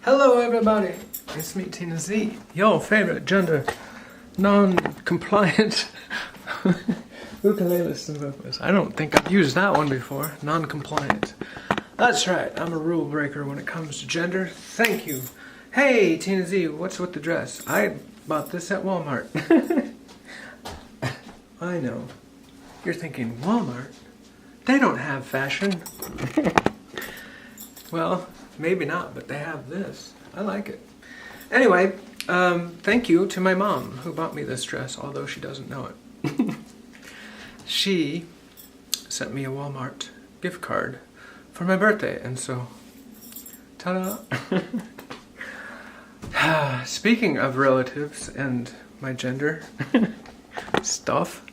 Hello everybody, it's me Tina Z, your favorite gender non-compliant ukulelist and vocalist. I don't think I've used that one before, non-compliant. That's right, I'm a rule breaker when it comes to gender. Thank you. Hey Tina Z, what's with the dress? I bought this at Walmart. I know. You're thinking, Walmart? They don't have fashion. Well, maybe not, but they have this. I like it. Anyway, thank you to my mom who bought me this dress, although she doesn't know it. She sent me a Walmart gift card for my birthday, and so, ta-da! Speaking of relatives and my gender stuff,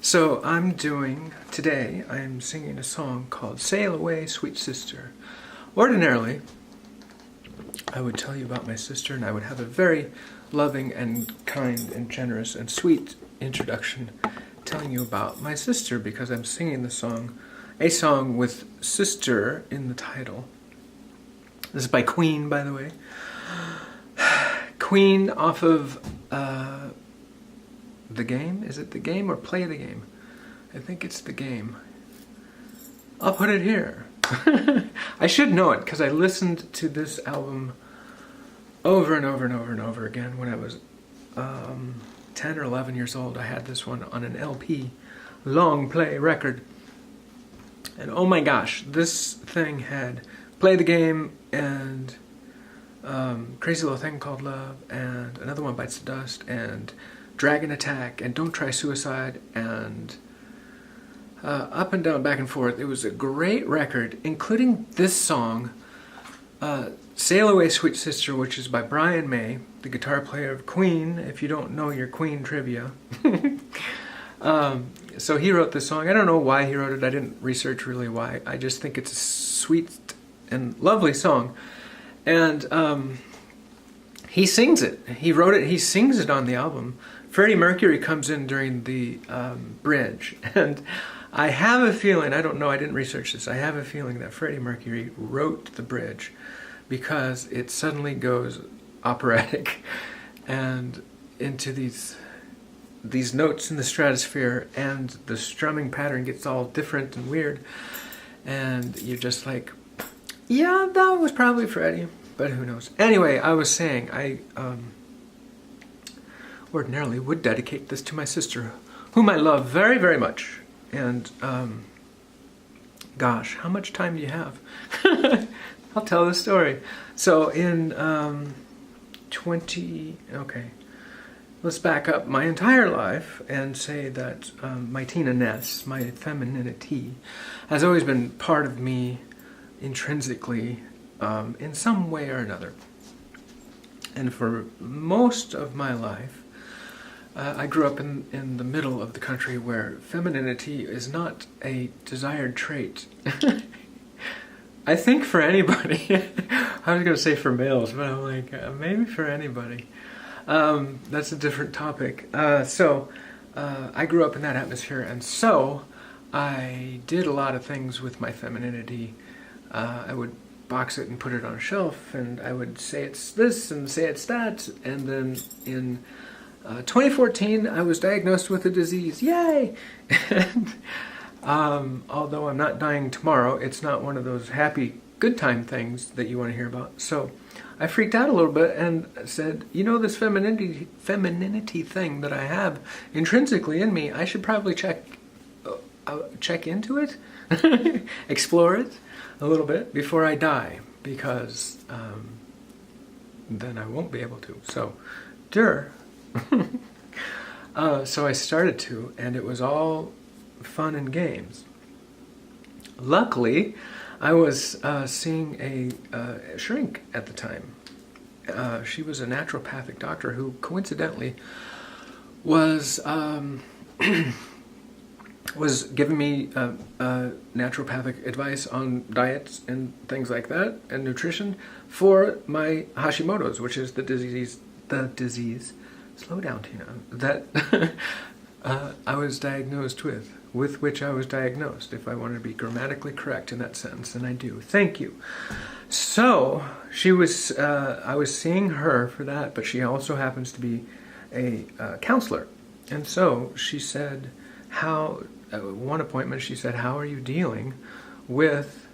so today I'm singing a song called Sail Away, Sweet Sister. Ordinarily, I would tell you about my sister and I would have a very loving and kind and generous and sweet introduction telling you about my sister because I'm singing a song with sister in the title. This is by Queen, by the way. Queen off of The Game? Is it The Game or Play the Game? I think it's The Game. I'll put it here. I should know it because I listened to this album over and over and over and over again when I was 10 or 11 years old. I had this one on an LP, long play record. And oh my gosh, this thing had Play the Game and Crazy Little Thing Called Love and Another One Bites the Dust and Dragon Attack and Don't Try Suicide and up and down, back and forth. It was a great record, including this song, Sail Away Sweet Sister, which is by Brian May, the guitar player of Queen, if you don't know your Queen trivia. So he wrote this song. I don't know why he wrote it. I didn't research really why. I just think it's a sweet and lovely song. And he sings it. He wrote it. He sings it on the album. Freddie Mercury comes in during the bridge. And I have a feeling, I don't know, I didn't research this, I have a feeling that Freddie Mercury wrote the bridge because it suddenly goes operatic and into these notes in the stratosphere and the strumming pattern gets all different and weird and you're just like, yeah, that was probably Freddie, but who knows. Anyway, I was saying, I ordinarily would dedicate this to my sister, whom I love very, very much. And, gosh, how much time do you have? I'll tell the story. So in let's back up my entire life and say that my Tina-ness, my femininity, has always been part of me intrinsically in some way or another. And for most of my life, I grew up in the middle of the country where femininity is not a desired trait. I think for anybody. I was going to say for males, but I'm like, maybe for anybody. That's a different topic. So I grew up in that atmosphere, and so I did a lot of things with my femininity. I would box it and put it on a shelf, and I would say it's this and say it's that, and then in 2014, I was diagnosed with a disease. Yay! And, although I'm not dying tomorrow, it's not one of those happy, good time things that you want to hear about. So I freaked out a little bit and said, you know, this femininity thing that I have intrinsically in me, I should probably check into it, explore it a little bit before I die, because then I won't be able to. So, so I started to, and it was all fun and games. Luckily, I was seeing a shrink at the time. She was a naturopathic doctor who coincidentally was was giving me naturopathic advice on diets and things like that and nutrition for my Hashimoto's, which is the disease slow down, Tina, that I was diagnosed with which I was diagnosed, if I want to be grammatically correct in that sentence, and I do. Thank you. So, she was, I was seeing her for that, but she also happens to be a counselor. And so, she said, one appointment, she said, how are you dealing with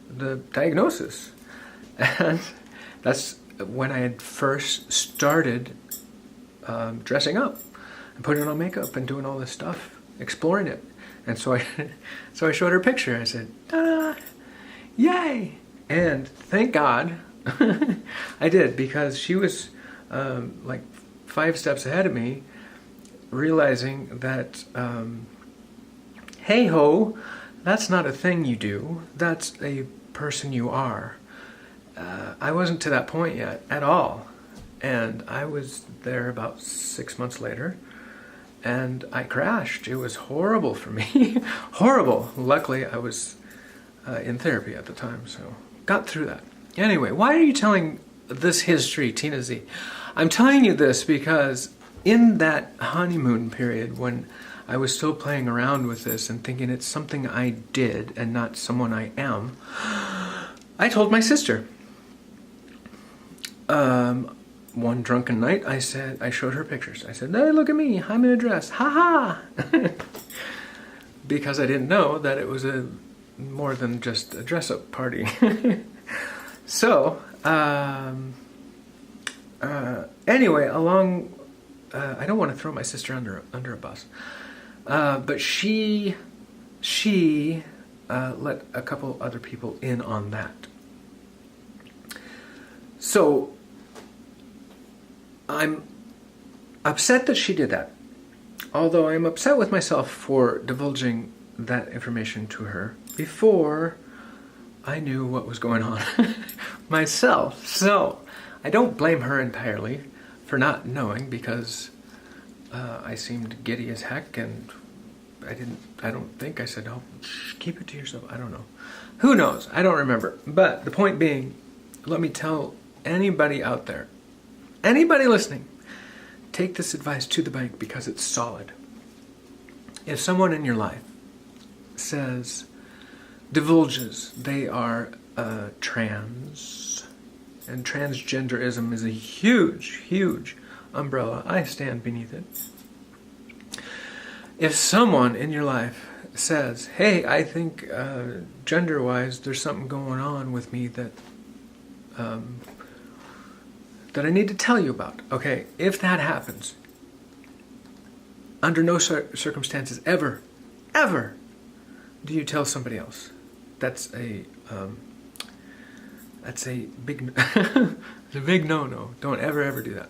the diagnosis? And that's when I had first started dressing up and putting on makeup and doing all this stuff, exploring it. And so I showed her a picture. I said, ta-da, yay! And thank God I did, because she was like 5 steps ahead of me, realizing that, hey ho, that's not a thing you do, that's a person you are. I wasn't to that point yet at all. And I was there about 6 months later, and I crashed. It was horrible for me. Horrible. Luckily, I was in therapy at the time, so got through that. Anyway, why are you telling this history, Tina Z? I'm telling you this because in that honeymoon period, when I was still playing around with this and thinking it's something I did and not someone I am, I told my sister. One drunken night, I showed her pictures. I said, hey, look at me, I'm in a dress, ha ha! Because I didn't know that it was more than just a dress-up party. So, anyway, I don't want to throw my sister under a bus, but she let a couple other people in on that. So, I'm upset that she did that, although I'm upset with myself for divulging that information to her before I knew what was going on myself. So, I don't blame her entirely for not knowing, because I seemed giddy as heck, and I don't think I said, oh, keep it to yourself. I don't know. Who knows? I don't remember. But the point being, let me tell anybody out there, anybody listening, take this advice to the bank, because it's solid. If someone in your life divulges they are trans, and transgenderism is a huge, huge umbrella, I stand beneath it. If someone in your life says, hey, I think gender-wise there's something going on with me that I need to tell you about. Okay, if that happens, under no circumstances ever do you tell somebody else. That's a big it's a big no-no. Don't ever do that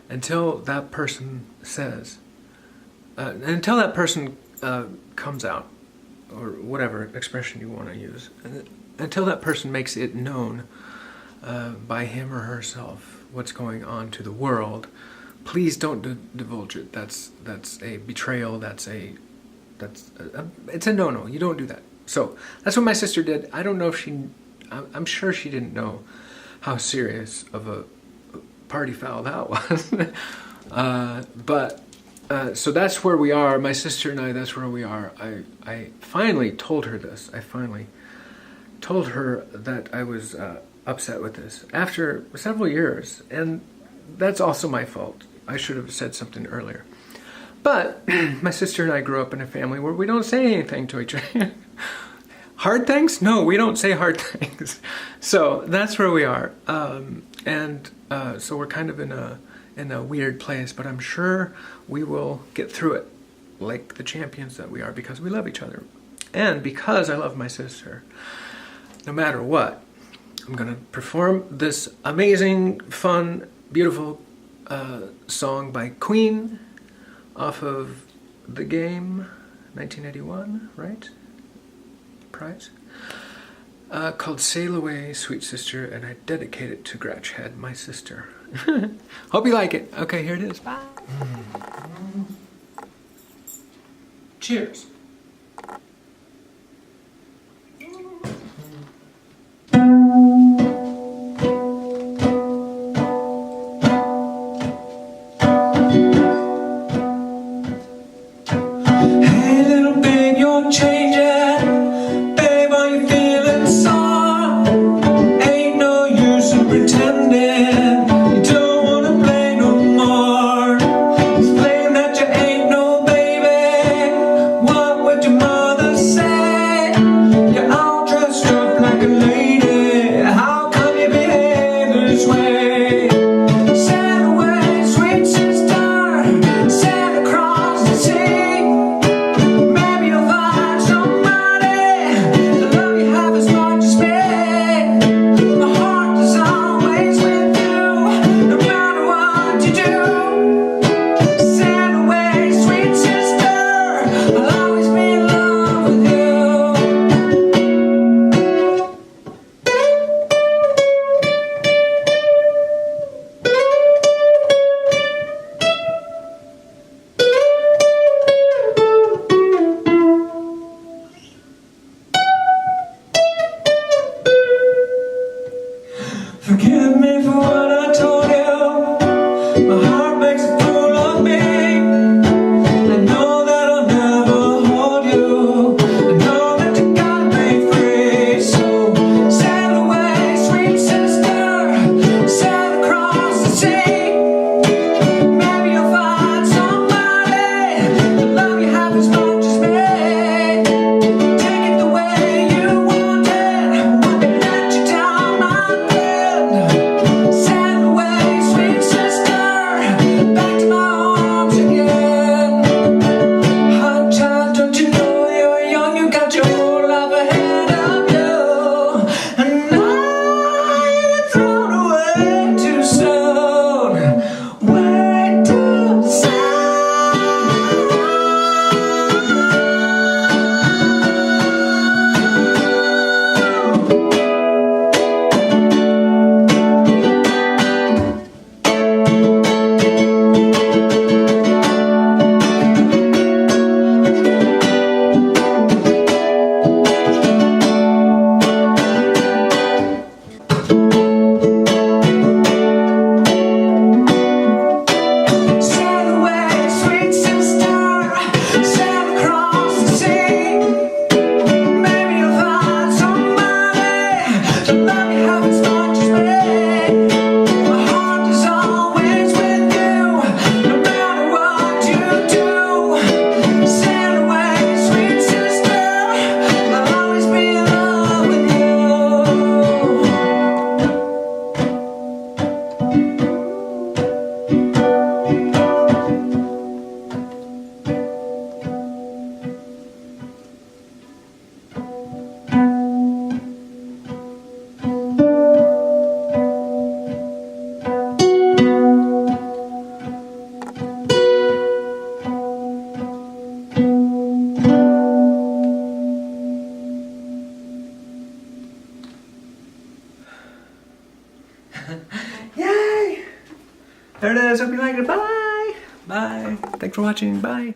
until that person says, until that person comes out, or whatever expression you want to use, until that person makes it known by him or herself what's going on to the world. Please don't divulge it. That's a betrayal. It's a no-no. You don't do that. So that's what my sister did. I don't know if I'm sure she didn't know how serious of a party foul that was. But so that's where we are. My sister and I, that's where we are. I finally told her this. I finally told her that I was upset with this after several years, and that's also my fault. I should have said something earlier. But my sister and I grew up in a family where we don't say anything to each other. Hard things? No, we don't say hard things. So that's where we are. So we're kind of in a weird place, but I'm sure we will get through it like the champions that we are, because we love each other. And because I love my sister, no matter what, I'm going to perform this amazing, fun, beautiful song by Queen off of The Game, 1981, right? Prize? Called Sail Away, Sweet Sister, and I dedicate it to Gratch Head, my sister. Hope you like it. Okay, here it is. Bye. Cheers. My heart makes a fool of me. I know that I'll never hold you. I know that you gotta be free. So sail away, sweet sister, sail across the sea. Maybe you'll find somebody the love you have as much as me. Take it the way you want it, wouldn't let you down, my friend. Sail away, sweet sister, back to my arms again. Hot child, don't you know you're young, you got your whole life ahead of you. And now you're thrown away too soon, way too soon. Sail away, sweet sister, sail across the sea. Maybe you'll find somebody to love you half as much as me. My heart is always with you, no matter what you do. Sail away, sweet sister, I'll always be in love with you. Yay! There it is. Hope you liked it. Bye. Bye. Thanks for watching. Bye.